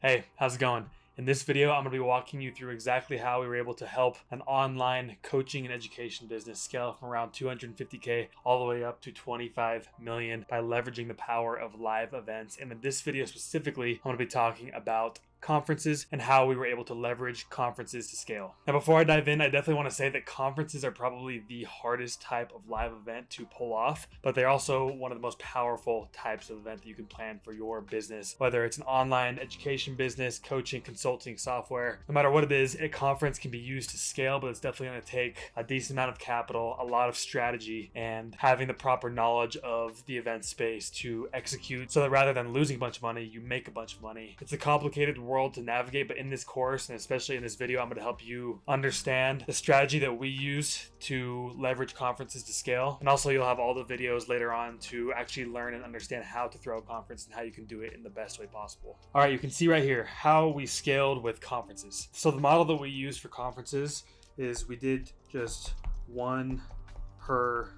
Hey, how's it going? In this video, I'm going to be walking you through exactly how we were able to help an online coaching and education business scale from around 250K all the way up to 25 million by leveraging the power of live events. And in this video specifically, I'm going to be talking about conferences and how we were able to leverage conferences to scale. Now, before I dive in, I definitely want to say that conferences are probably the hardest type of live event to pull off, but they're also one of the most powerful types of event that you can plan for your business, whether it's an online education business, coaching, consulting, software. No matter what it is, a conference can be used to scale, but it's definitely going to take a decent amount of capital, a lot of strategy, and having the proper knowledge of the event space to execute so that rather than losing a bunch of money, you make a bunch of money. It's a complicated world to navigate, but in this course and especially in this video, I'm going to help you understand the strategy that we use to leverage conferences to scale. And also you'll have all the videos later on to actually learn and understand how to throw a conference and how you can do it in the best way possible. All right, you can see right here how we scaled with conferences. So the model that we use for conferences is we did just one per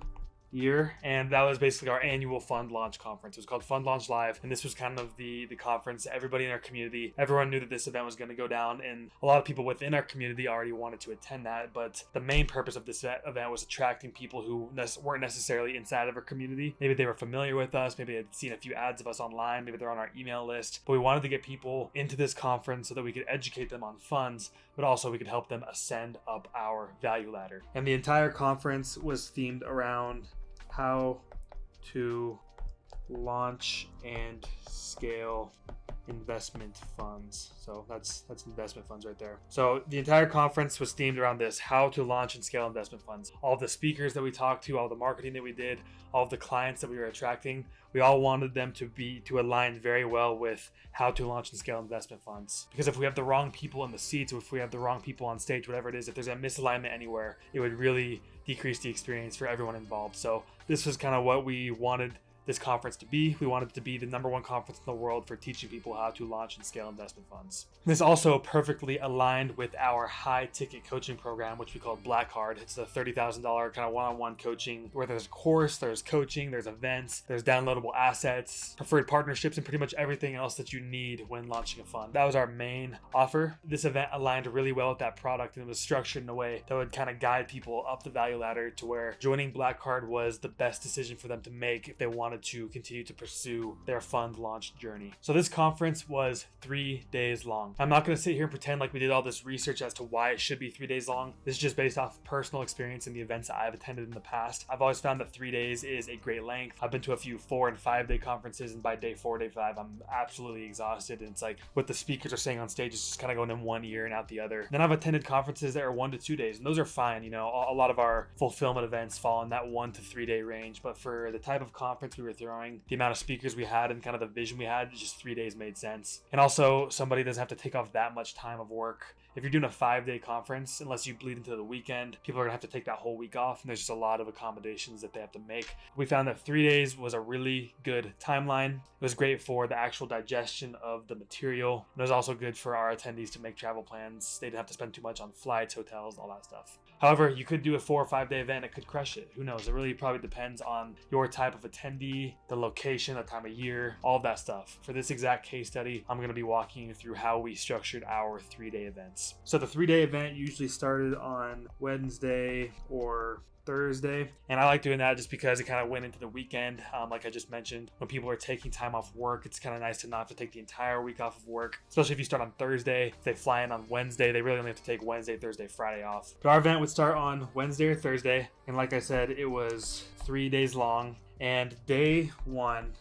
year, and that was basically our annual fund launch conference. It was called Fund Launch Live, and this was kind of the conference. Everybody in our community, everyone knew that this event was going to go down, and a lot of people within our community already wanted to attend that. But the main purpose of this event was attracting people who weren't necessarily inside of our community. Maybe they were familiar with us, maybe they had seen a few ads of us online, maybe they're on our email list, but we wanted to get people into this conference so that we could educate them on funds, but also we could help them ascend up our value ladder. And the entire conference was themed around how to launch and scale investment funds. So that's investment funds right there. So the entire conference was themed around this: how to launch and scale investment funds. All the speakers that we talked to, all the marketing that we did, all of the clients that we were attracting, we all wanted them to align very well with how to launch and scale investment funds. Because if we have the wrong people in the seats, or if we have the wrong people on stage, whatever it is, if there's a misalignment anywhere, it would really decrease the experience for everyone involved. So this was kind of what we wanted this conference to be. We wanted it to be the #1 conference in the world for teaching people how to launch and scale investment funds. This also perfectly aligned with our high ticket coaching program, which we call Black Card. It's a $30,000 kind of one-on-one coaching where there's a course, there's coaching, there's events, there's downloadable assets, preferred partnerships, and pretty much everything else that you need when launching a fund. That was our main offer. This event aligned really well with that product, and it was structured in a way that would kind of guide people up the value ladder to where joining Black Card was the best decision for them to make if they wanted to continue to pursue their fund launch journey. So this conference was 3 days long. I'm not going to sit here and pretend like we did all this research as to why it should be 3 days long. This is just based off personal experience in the events that I've attended in the past. I've always found that 3 days is a great length. I've been to a few 4 and 5 day conferences, and by day 4, day 5, I'm absolutely exhausted. And it's like what the speakers are saying on stage is just kind of going in one ear and out the other. Then I've attended conferences that are 1 to 2 days, and those are fine. You know, a lot of our fulfillment events fall in that 1 to 3 day range. But for the type of conference we were throwing, the amount of speakers we had and kind of the vision we had, just 3 days made sense. And also, somebody doesn't have to take off that much time of work. If you're doing a 5-day conference, unless you bleed into the weekend, people are gonna have to take that whole week off, and there's just a lot of accommodations that they have to make. We found that 3 days was a really good timeline. It was great for the actual digestion of the material. It was also good for our attendees to make travel plans. They didn't have to spend too much on flights, hotels, all that stuff. However, you could do a 4 or 5 day event. It could crush it. Who knows? It really probably depends on your type of attendee, the location, the time of year, all of that stuff. For this exact case study, I'm going to be walking you through how we structured our 3-day events. So the 3-day event usually started on Wednesday or Thursday, and I like doing that just because it kind of went into the weekend. Like I just mentioned, when people are taking time off work, it's kind of nice to not have to take the entire week off of work, especially if you start on Thursday. If they fly in on Wednesday, they really only have to take Wednesday, Thursday, Friday off. But our event would start on Wednesday or Thursday, and like I said, it was 3 days long. And day 1,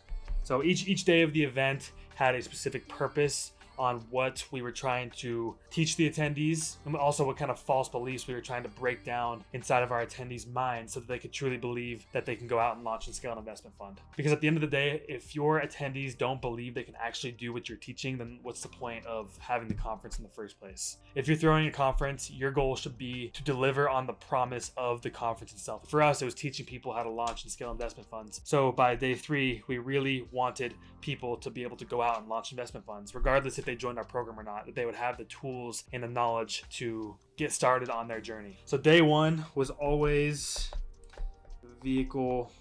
so each day of the event had a specific purpose on what we were trying to teach the attendees, and also what kind of false beliefs we were trying to break down inside of our attendees' minds so that they could truly believe that they can go out and launch and scale an investment fund. Because at the end of the day, if your attendees don't believe they can actually do what you're teaching, then what's the point of having the conference in the first place? If you're throwing a conference, your goal should be to deliver on the promise of the conference itself. For us, it was teaching people how to launch and scale investment funds. So by day 3, we really wanted people to be able to go out and launch investment funds, regardless if they joined our program or not, that they would have the tools and the knowledge to get started on their journey. So day 1 was always vehicle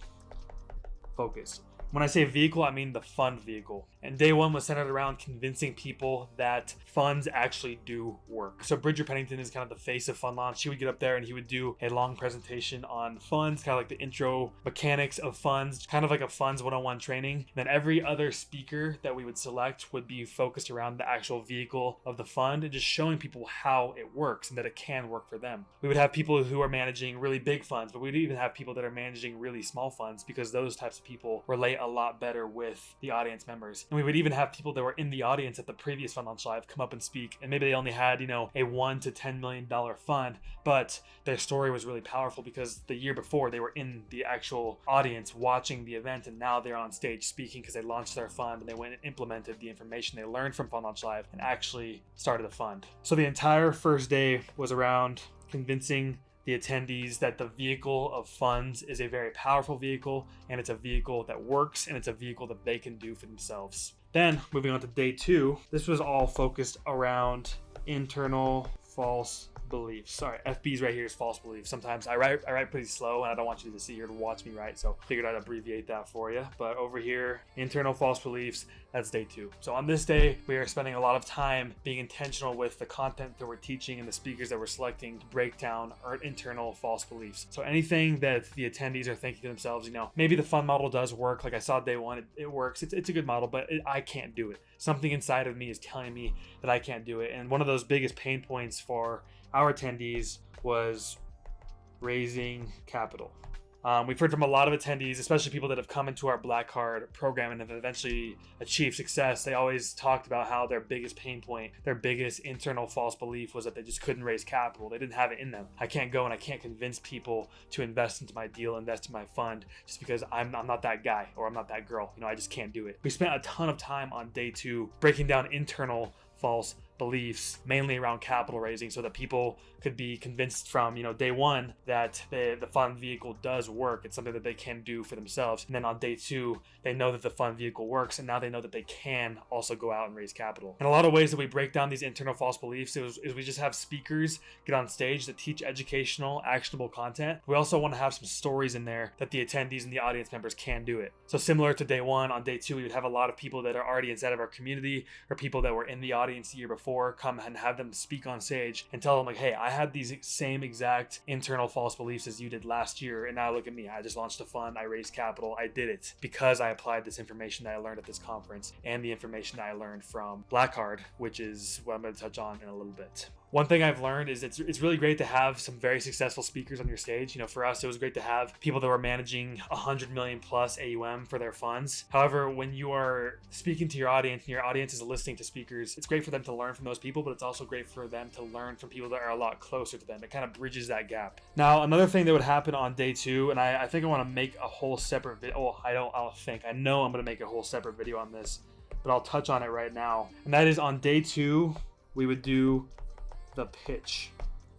focused. When I say vehicle, I mean the fund vehicle. And day one was centered around convincing people that funds actually do work. So Bridger Pennington is kind of the face of Fund Launch. He would get up there and he would do a long presentation on funds, kind of like the intro mechanics of funds, kind of like a funds 101 training. And then every other speaker that we would select would be focused around the actual vehicle of the fund and just showing people how it works and that it can work for them. We would have people who are managing really big funds, but we'd even have people that are managing really small funds because those types of people relate a lot better with the audience members. And we would even have people that were in the audience at the previous Fund Launch Live come up and speak, and maybe they only had, a $1 to $10 million fund, but their story was really powerful because the year before they were in the actual audience watching the event, and now they're on stage speaking because they launched their fund and they went and implemented the information they learned from Fund Launch Live and actually started a fund. So the entire first day was around convincing the attendees that the vehicle of funds is a very powerful vehicle, and it's a vehicle that works, and it's a vehicle that they can do for themselves. Then moving on to day two, this was all focused around internal false beliefs. Sorry, FB's right here is false beliefs. Sometimes I write pretty slow and I don't want you to sit here to watch me write, so figured I'd abbreviate that for you. But over here, internal false beliefs, that's day two. So on this day, we are spending a lot of time being intentional with the content that we're teaching and the speakers that we're selecting to break down our internal false beliefs. So anything that the attendees are thinking to themselves, maybe the fund model does work. Like I saw day one, it works. It's a good model, but I can't do it. Something inside of me is telling me that I can't do it. And one of those biggest pain points for our attendees was raising capital. We've heard from a lot of attendees, especially people that have come into our Black Card program and have eventually achieved success. They always talked about how their biggest pain point, their biggest internal false belief was that they just couldn't raise capital. They didn't have it in them. I can't go and I can't convince people to invest into my deal, invest in my fund, just because I'm not that guy or I'm not that girl. I just can't do it. We spent a ton of time on day two breaking down internal false beliefs, mainly around capital raising, so that people could be convinced from day one that the fund vehicle does work. It's something that they can do for themselves. And then on day two, they know that the fund vehicle works, and now they know that they can also go out and raise capital. And a lot of ways that we break down these internal false beliefs is we just have speakers get on stage that teach educational, actionable content. We also want to have some stories in there that the attendees and the audience members can do it. So similar to day one, on day two, we would have a lot of people that are already inside of our community or people that were in the audience the year before come and have them speak on stage and tell them like, hey, I had these same exact internal false beliefs as you did last year, and now look at me. I just launched a fund, I raised capital, I did it because I applied this information that I learned at this conference and the information that I learned from Black Card, which is what I'm going to touch on in a little bit. One thing I've learned is it's really great to have some very successful speakers on your stage. For us, it was great to have people that were managing 100 million plus AUM for their funds. However, when you are speaking to your audience and your audience is listening to speakers, it's great for them to learn from those people, but it's also great for them to learn from people that are a lot closer to them. It kind of bridges that gap. Now, another thing that would happen on day two, and I think I want to make a whole separate video. I know I'm going to make a whole separate video on this, but I'll touch on it right now. And that is on day two, we would do the pitch.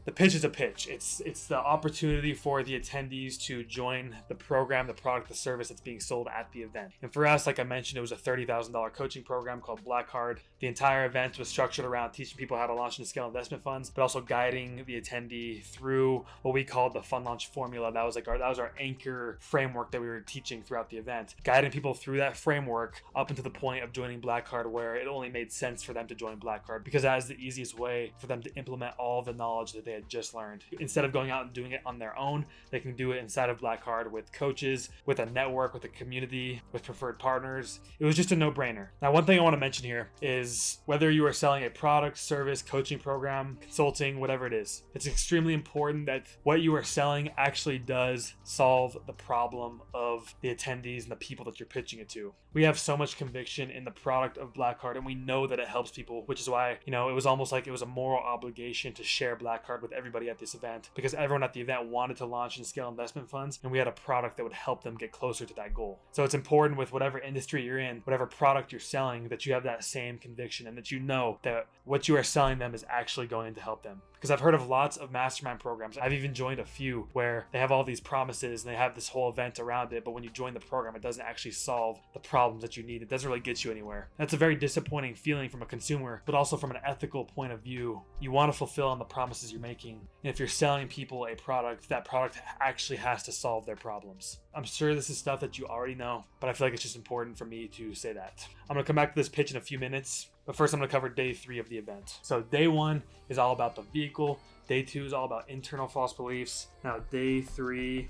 The pitch is a pitch. It's the opportunity for the attendees to join the program, the product, the service that's being sold at the event. And for us, like I mentioned, it was a $30,000 coaching program called Black Card. The entire event was structured around teaching people how to launch and scale investment funds, but also guiding the attendee through what we called the fund launch formula. That was our anchor framework that we were teaching throughout the event, guiding people through that framework up until the point of joining Black Card, where it only made sense for them to join Black Card because that is the easiest way for them to implement all the knowledge that they had just learned. Instead of going out and doing it on their own, they can do it inside of Black Card with coaches, with a network, with a community, with preferred partners. It was just a no-brainer. Now, one thing I want to mention here is whether you are selling a product, service, coaching program, consulting, whatever it is, it's extremely important that what you are selling actually does solve the problem of the attendees and the people that you're pitching it to. We have so much conviction in the product of Black Card, and we know that it helps people, which is why, it was almost like it was a moral obligation to share Black Card with everybody at this event, because everyone at the event wanted to launch and scale investment funds, and we had a product that would help them get closer to that goal. So it's important with whatever industry you're in, whatever product you're selling, that you have that same conviction and that you know that what you are selling them is actually going to help them. Because I've heard of lots of mastermind programs. I've even joined a few where they have all these promises and they have this whole event around it, but when you join the program, it doesn't actually solve the problems that you need. It doesn't really get you anywhere. That's a very disappointing feeling from a consumer, but also from an ethical point of view. You want to fulfill on the promises you're making. And if you're selling people a product, that product actually has to solve their problems. I'm sure this is stuff that you already know, but I feel like it's just important for me to say that. I'm going to come back to this pitch in a few minutes, but first I'm going to cover day 3 of the event. So day 1 is all about the vehicle. Day 2 is all about internal false beliefs. Now day 3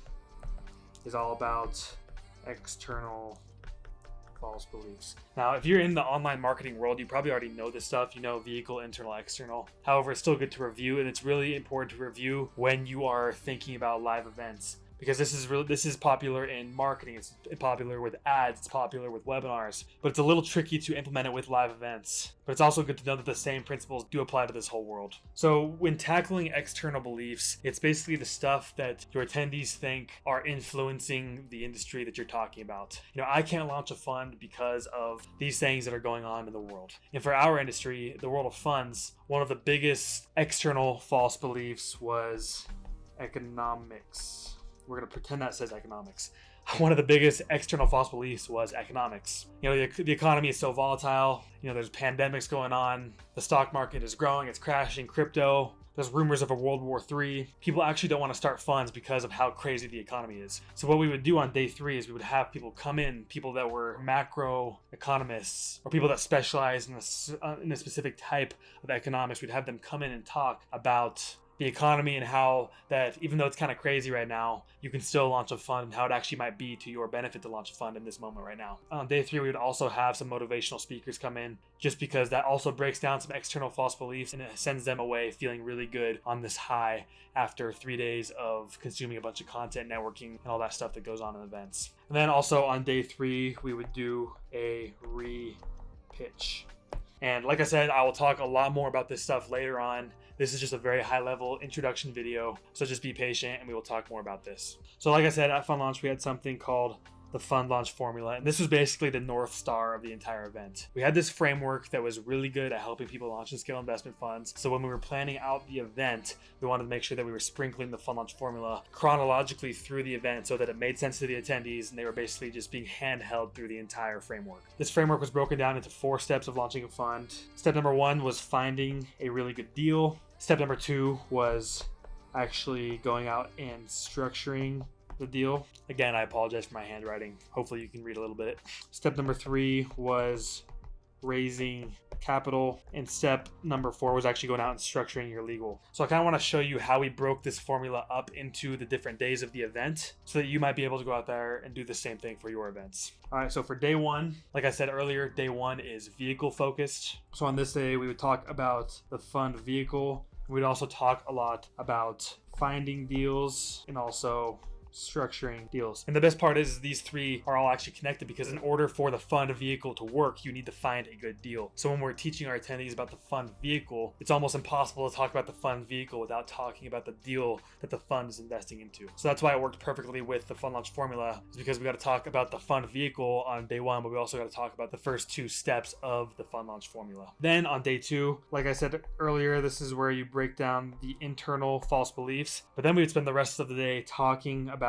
is all about external false beliefs. Now, if you're in the online marketing world, you probably already know this stuff. You know vehicle, internal, external. However, it's still good to review, and it's really important to review when you are thinking about live events. Because this is popular in marketing, it's popular with ads, it's popular with webinars, but it's a little tricky to implement it with live events. But it's also good to know that the same principles do apply to this whole world. So when tackling external beliefs, it's basically the stuff that your attendees think are influencing the industry that you're talking about. You know, I can't launch a fund because of these things that are going on in the world. And for our industry, the world of funds, one of the biggest external false beliefs was economics. We're going to pretend that says economics. One of the biggest external false beliefs was economics. You know, the economy is so volatile. You know, there's pandemics going on. The stock market is growing. It's crashing. Crypto. There's rumors of a World War III. People actually don't want to start funds because of how crazy the economy is. So what we would do on day 3 is we would have people come in, people that were macro economists or people that specialize in a specific type of economics. We'd have them come in and talk about the economy and how that even though it's kind of crazy right now, you can still launch a fund and how it actually might be to your benefit to launch a fund in this moment right now. On day 3, we would also have some motivational speakers come in just because that also breaks down some external false beliefs and it sends them away feeling really good on this high after 3 days of consuming a bunch of content, networking, and all that stuff that goes on in events. And then also on day 3, we would do a re-pitch. And like I said, I will talk a lot more about this stuff later on. This is just a very high level introduction video, so just be patient and we will talk more about this. So like I said, at Fund Launch, we had something called the Fund Launch Formula, and this was basically the North Star of the entire event. We had this framework that was really good at helping people launch and scale investment funds. So when we were planning out the event, we wanted to make sure that we were sprinkling the Fund Launch Formula chronologically through the event so that it made sense to the attendees and they were basically just being handheld through the entire framework. This framework was broken down into 4 steps of launching a fund. Step number 1 was finding a really good deal. Step number 2 was actually going out and structuring the deal. Again, I apologize for my handwriting. Hopefully you can read a little bit. Step number 3 was raising capital, and step number 4 was actually going out and structuring your legal. So I kind of want to show you how we broke this formula up into the different days of the event so that you might be able to go out there and do the same thing for your events. All right, so for day 1, like I said earlier, day 1 is vehicle focused. So on this day, we would talk about the fund vehicle. We'd also talk a lot about finding deals and also structuring deals. And the best part is these 3 are all actually connected because in order for the fund vehicle to work, you need to find a good deal. So when we're teaching our attendees about the fund vehicle, it's almost impossible to talk about the fund vehicle without talking about the deal that the fund is investing into. So that's why it worked perfectly with the Fund Launch Formula, is because we got to talk about the fund vehicle on day 1, but we also got to talk about the first 2 steps of the Fund Launch Formula. Then on day 2, like I said earlier, this is where you break down the internal false beliefs, but then we would spend the rest of the day talking about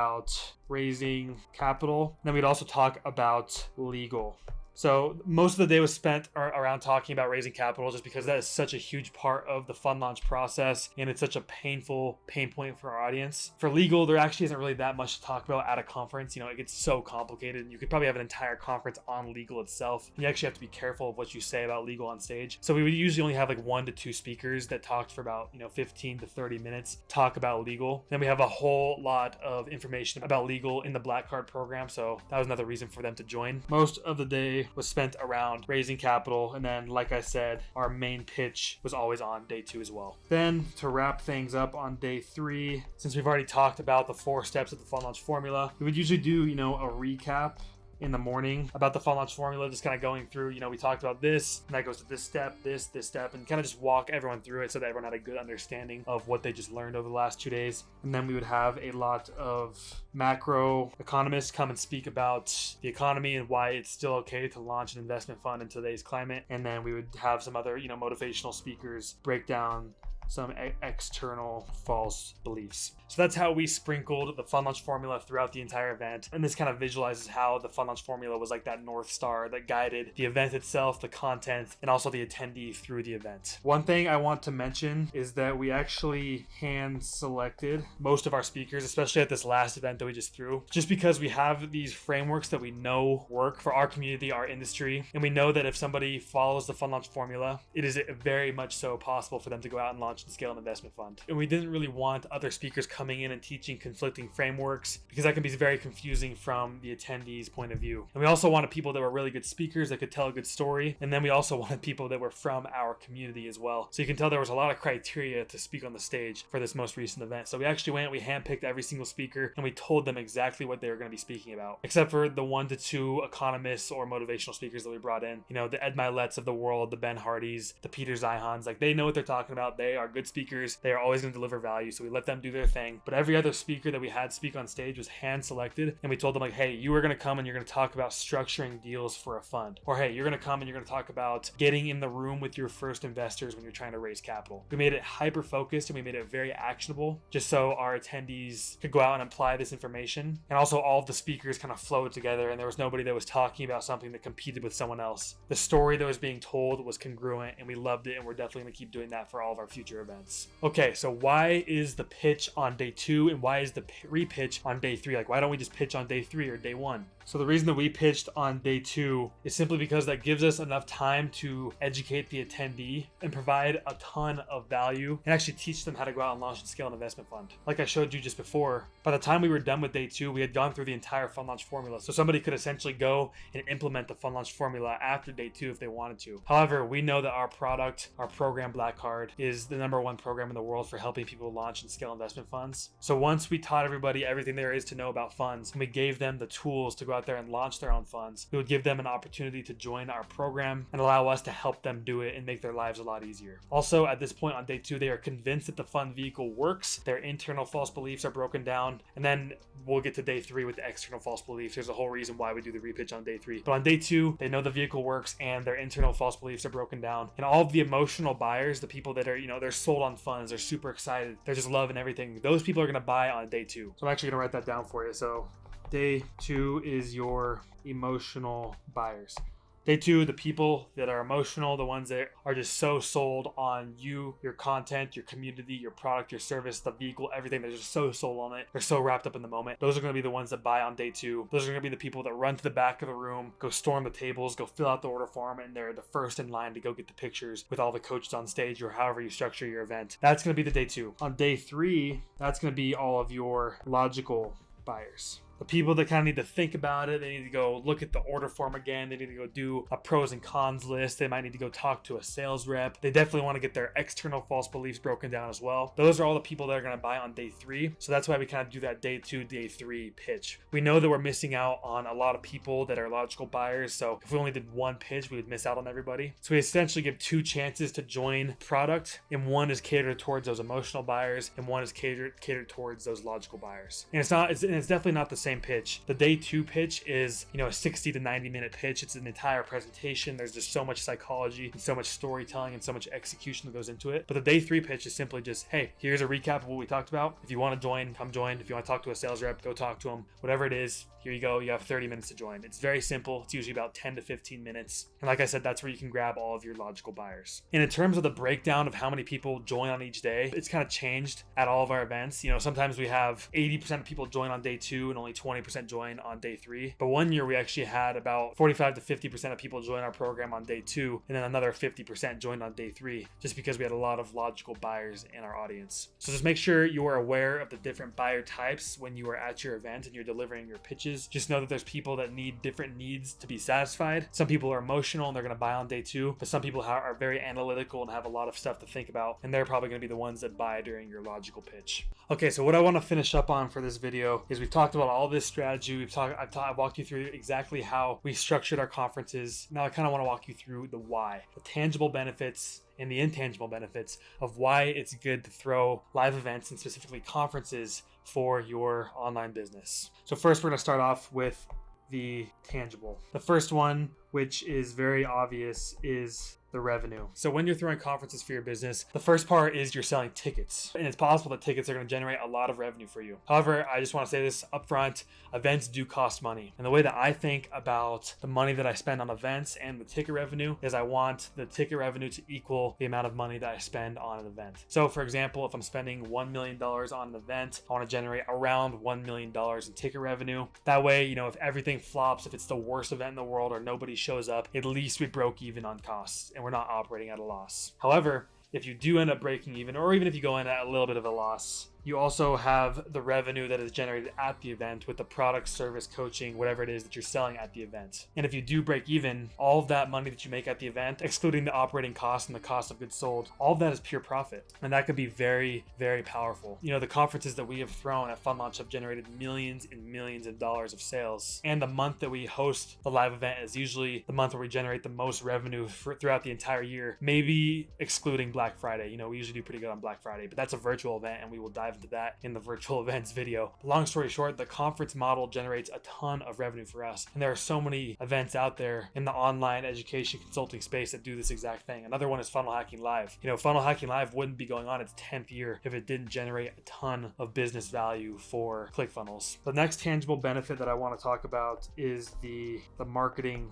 raising capital. Then we'd also talk about legal. So most of the day was spent around talking about raising capital just because that is such a huge part of the fund launch process and it's such a painful pain point for our audience. For legal, there actually isn't really that much to talk about at a conference. You know, it gets so complicated and you could probably have an entire conference on legal itself. You actually have to be careful of what you say about legal on stage. So we would usually only have like 1 to 2 speakers that talked for about 15 to 30 minutes talk about legal. Then we have a whole lot of information about legal in the Black Card program. So that was another reason for them to join. Most of the day was spent around raising capital, and then like I said, our main pitch was always on day 2 as well. Then to wrap things up on day 3, since we've already talked about the 4 steps of the Fund Launch Formula, we would usually do a recap in the morning about the Fund Launch Formula, just kind of going through, we talked about this, and that goes to this step, this step, and kind of just walk everyone through it so that everyone had a good understanding of what they just learned over the last 2 days. And then we would have a lot of macro economists come and speak about the economy and why it's still okay to launch an investment fund in today's climate. And then we would have some other, motivational speakers break down some external false beliefs. So that's how we sprinkled the fund launch formula throughout the entire event. And this kind of visualizes how the fund launch formula was like that North Star that guided the event itself, the content, and also the attendee through the event. One thing I want to mention is that we actually hand selected most of our speakers, especially at this last event that we just threw, just because we have these frameworks that we know work for our community, our industry. And we know that if somebody follows the fund launch formula, it is very much so possible for them to go out and launch and scale an investment fund. And we didn't really want other speakers coming in and teaching conflicting frameworks because that can be very confusing from the attendees' point of view. And we also wanted people that were really good speakers that could tell a good story. And then we also wanted people that were from our community as well. So you can tell there was a lot of criteria to speak on the stage for this most recent event. So we actually we handpicked every single speaker and we told them exactly what they were going to be speaking about, except for the 1 to 2 economists or motivational speakers that we brought in. You know, the Ed Miletts of the world, the Ben Hardys, the Peter Zihans, like they know what they're talking about. They are good speakers. They are always going to deliver value. So we let them do their thing. But every other speaker that we had speak on stage was hand selected. And we told them like, hey, you are going to come and you're going to talk about structuring deals for a fund. Or hey, you're going to come and you're going to talk about getting in the room with your first investors when you're trying to raise capital. We made it hyper focused and we made it very actionable just so our attendees could go out and apply this information. And also all of the speakers kind of flowed together and there was nobody that was talking about something that competed with someone else. The story that was being told was congruent and we loved it, and we're definitely going to keep doing that for all of our future events. Okay, so why is the pitch on day 2 and why is the re-pitch on day 3? Like, why don't we just pitch on day 3 or day 1? So the reason that we pitched on day 2 is simply because that gives us enough time to educate the attendee and provide a ton of value and actually teach them how to go out and launch and scale an investment fund. Like I showed you just before, by the time we were done with day 2, we had gone through the entire fund launch formula. So somebody could essentially go and implement the fund launch formula after day 2 if they wanted to. However, we know that our product, our program Black Card, is the #1 program in the world for helping people launch and scale investment funds. So once we taught everybody everything there is to know about funds and we gave them the tools to go out there and launch their own funds, we would give them an opportunity to join our program and allow us to help them do it and make their lives a lot easier. Also, at this point on day 2, they are convinced that the fund vehicle works, their internal false beliefs are broken down, and then we'll get to day 3 with the external false beliefs. There's a whole reason why we do the repitch on day 3. But on day 2, they know the vehicle works and their internal false beliefs are broken down. And all of the emotional buyers, the people that are, they're sold on funds, they're super excited, they're just loving everything, those people are going to buy on day 2. So I'm actually going to write that down for you. So day 2 is your emotional buyers. Day 2, the people that are emotional, the ones that are just so sold on you, your content, your community, your product, your service, the vehicle, everything. They're just so sold on it. They're so wrapped up in the moment. Those are going to be the ones that buy on day 2. Those are going to be the people that run to the back of the room, go storm the tables, go fill out the order form, and they're the first in line to go get the pictures with all the coaches on stage or however you structure your event. That's going to be the day 2. On day 3, that's going to be all of your logical buyers. The people that kind of need to think about it, they need to go look at the order form again. They need to go do a pros and cons list. They might need to go talk to a sales rep. They definitely want to get their external false beliefs broken down as well. Those are all the people that are going to buy on day 3. So that's why we kind of do that day 2, day 3 pitch. We know that we're missing out on a lot of people that are logical buyers. So if we only did 1 pitch, we would miss out on everybody. So we essentially give 2 chances to join product, and 1 is catered towards those emotional buyers and 1 is catered towards those logical buyers. And it's definitely not the same pitch. The day 2 pitch is, a 60 to 90 minute pitch. It's an entire presentation. There's just so much psychology and so much storytelling and so much execution that goes into it. But the day 3 pitch is simply just, hey, here's a recap of what we talked about. If you want to join, come join. If you want to talk to a sales rep, go talk to them. Whatever it is, here you go. You have 30 minutes to join. It's very simple. It's usually about 10 to 15 minutes. And like I said, that's where you can grab all of your logical buyers. And in terms of the breakdown of how many people join on each day, it's kind of changed at all of our events. Sometimes we have 80% of people join on day 2 and only 20% join on day 3. But one year we actually had about 45 to 50% of people join our program on day 2, and then another 50% joined on day 3, just because we had a lot of logical buyers in our audience. So just make sure you are aware of the different buyer types when you are at your event and you're delivering your pitches. Just know that there's people that need different needs to be satisfied. Some people are emotional and they're going to buy on day 2, but some people are very analytical and have a lot of stuff to think about, and they're probably going to be the ones that buy during your logical pitch. Okay, so what I want to finish up on for this video is we've talked about all this strategy. I've walked you through exactly how we structured our conferences. Now I kind of want to walk you through the why, the tangible benefits and the intangible benefits of why it's good to throw live events and specifically conferences for your online business. So first, we're going to start off with the tangible. The first one which is very obvious, is the revenue. So when you're throwing conferences for your business, the first part is you're selling tickets. And it's possible that tickets are going to generate a lot of revenue for you. However, I just want to say this up front, events do cost money. And the way that I think about the money that I spend on events and the ticket revenue is I want the ticket revenue to equal the amount of money that I spend on an event. So for example, if I'm spending $1 million on an event, I want to generate around $1 million in ticket revenue. That way, if everything flops, if it's the worst event in the world or nobody shows up, at least we broke even on costs and we're not operating at a loss. However, if you do end up breaking even, or even if you go in at a little bit of a loss, you also have the revenue that is generated at the event with the product, service, coaching, whatever it is that you're selling at the event. And if you do break even, all of that money that you make at the event, excluding the operating costs and the cost of goods sold, all of that is pure profit. And that could be very, very powerful. The conferences that we have thrown at Fun Launch have generated millions and millions of dollars of sales. And the month that we host the live event is usually the month where we generate the most revenue throughout the entire year, maybe excluding Black Friday. We usually do pretty good on Black Friday, but that's a virtual event and we will dive into that in the virtual events video. Long story short, the conference model generates a ton of revenue for us. And there are so many events out there in the online education consulting space that do this exact thing. Another one is Funnel Hacking Live. Funnel Hacking Live wouldn't be going on its 10th year if it didn't generate a ton of business value for ClickFunnels. The next tangible benefit that I want to talk about is the marketing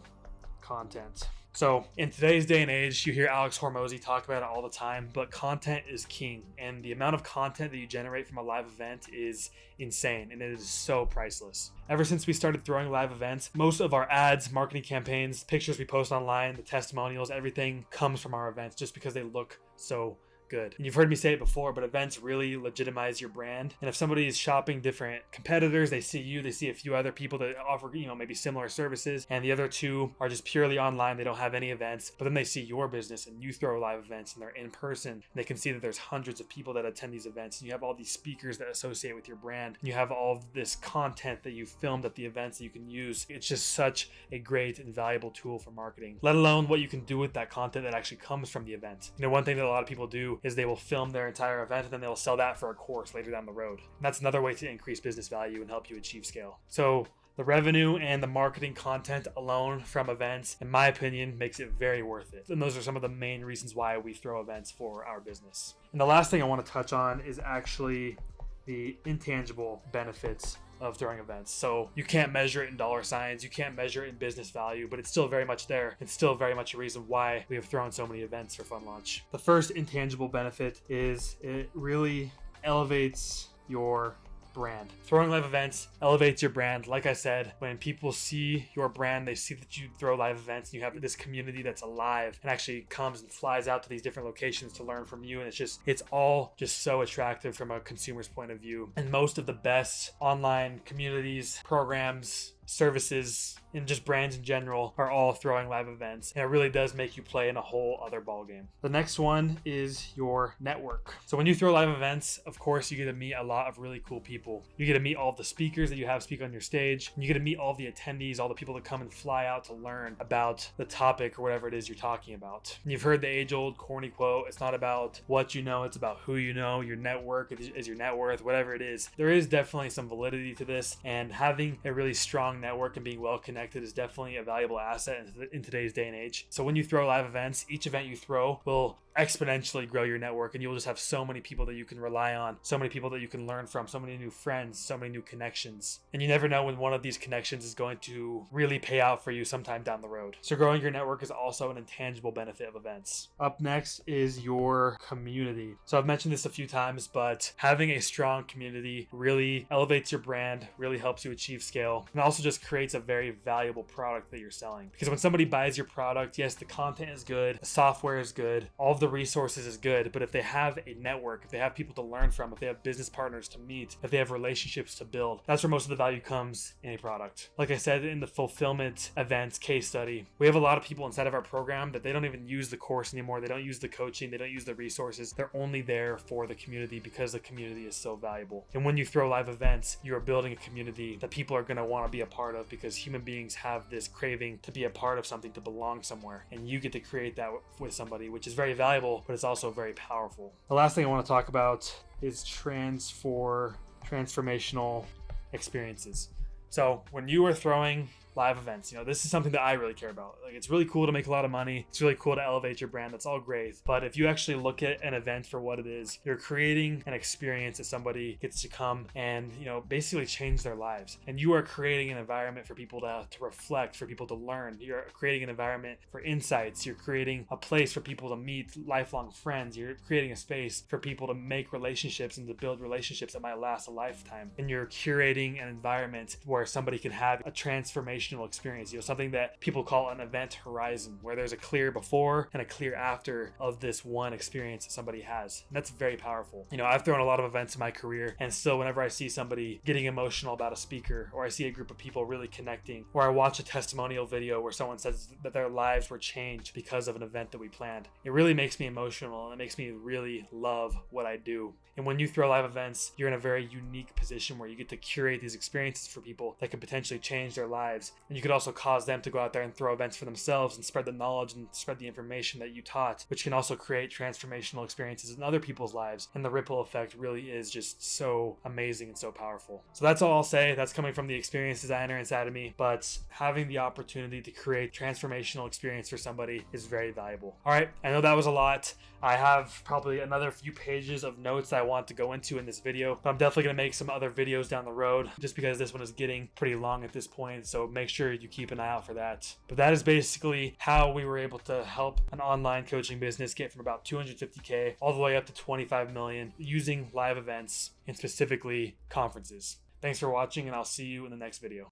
content. So in today's day and age, you hear Alex Hormozy talk about it all the time, but content is king. And the amount of content that you generate from a live event is insane, and it is so priceless. Ever since we started throwing live events, most of our ads, marketing campaigns, pictures we post online, the testimonials, everything comes from our events just because they look so good. And you've heard me say it before, but events really legitimize your brand. And if somebody is shopping different competitors, they see you, they see a few other people that offer, maybe similar services, and the other two are just purely online. They don't have any events, but then they see your business and you throw live events and they're in person. And they can see that there's hundreds of people that attend these events, and you have all these speakers that associate with your brand. And you have all of this content that you filmed at the events that you can use. It's just such a great and valuable tool for marketing, let alone what you can do with that content that actually comes from the event. One thing that a lot of people do is they will film their entire event and then they'll sell that for a course later down the road. And that's another way to increase business value and help you achieve scale. So the revenue and the marketing content alone from events, in my opinion, makes it very worth it. And those are some of the main reasons why we throw events for our business. And the last thing I want to touch on is actually the intangible benefits of throwing events. So you can't measure it in dollar signs, you can't measure it in business value, but it's still very much there. It's still very much a reason why we have thrown so many events for Fun Launch. The first intangible benefit is it really elevates your brand. Throwing live events elevates your brand. Like I said, when people see your brand, they see that you throw live events and you have this community that's alive and actually comes and flies out to these different locations to learn from you. And it's all just so attractive from a consumer's point of view. And most of the best online communities, programs, services, and just brands in general are all throwing live events, and it really does make you play in a whole other ballgame. The next one is your network. So when you throw live events, of course, you get to meet a lot of really cool people. You get to meet all the speakers that you have speak on your stage, and you get to meet all the attendees, all the people that come and fly out to learn about the topic or whatever it is you're talking about. And you've heard the age-old corny quote, it's not about what you know, it's about who you know. Your network is your net worth, whatever it is. There is definitely some validity to this, and having a really strong network and being well connected is definitely a valuable asset in today's day and age. So when you throw live events, each event you throw will exponentially grow your network, and you'll just have so many people that you can rely on, so many people that you can learn from, so many new friends, so many new connections. And you never know when one of these connections is going to really pay out for you sometime down the road. So growing your network is also an intangible benefit of events. Up next is your community. So I've mentioned this a few times, but having a strong community really elevates your brand, really helps you achieve scale, and also just creates a very valuable product that you're selling. Because when somebody buys your product, yes, the content is good, the software is good, all of the resources is good, but if they have a network, if they have people to learn from, if they have business partners to meet, if they have relationships to build, that's where most of the value comes in a product. Like I said in the fulfillment events case study, we have a lot of people inside of our program that they don't even use the course anymore. They don't use the coaching, they don't use the resources. They're only there for the community because the community is so valuable. And when you throw live events, you are building a community that people are going to want to be a part of, because human beings have this craving to be a part of something, to belong somewhere, and you get to create that with somebody, which is very valuable, but it's also very powerful. The last thing I want to talk about is transformational experiences. So when you are throwing live events. This is something that I really care about. Like, it's really cool to make a lot of money. It's really cool to elevate your brand. That's all great. But if you actually look at an event for what it is, you're creating an experience that somebody gets to come and, basically change their lives. And you are creating an environment for people to reflect, for people to learn. You're creating an environment for insights. You're creating a place for people to meet lifelong friends. You're creating a space for people to make relationships and to build relationships that might last a lifetime. And you're curating an environment where somebody can have a transformational experience, something that people call an event horizon, where there's a clear before and a clear after of this one experience that somebody has. And that's very powerful. I've thrown a lot of events in my career, and still whenever I see somebody getting emotional about a speaker, or I see a group of people really connecting, or I watch a testimonial video where someone says that their lives were changed because of an event that we planned, it really makes me emotional, and it makes me really love what I do. And when you throw live events, you're in a very unique position where you get to curate these experiences for people that could potentially change their lives. And you could also cause them to go out there and throw events for themselves and spread the knowledge and spread the information that you taught, which can also create transformational experiences in other people's lives. And the ripple effect really is just so amazing and so powerful. So that's all I'll say. That's coming from the experienced designer inside of me. But having the opportunity to create transformational experience for somebody is very valuable. All right, I know that was a lot. I have probably another few pages of notes that I want to go into in this video, but I'm definitely going to make some other videos down the road just because this one is getting pretty long at this point. So make sure you keep an eye out for that. But that is basically how we were able to help an online coaching business get from about 250K all the way up to 25 million using live events and specifically conferences. Thanks for watching, and I'll see you in the next video.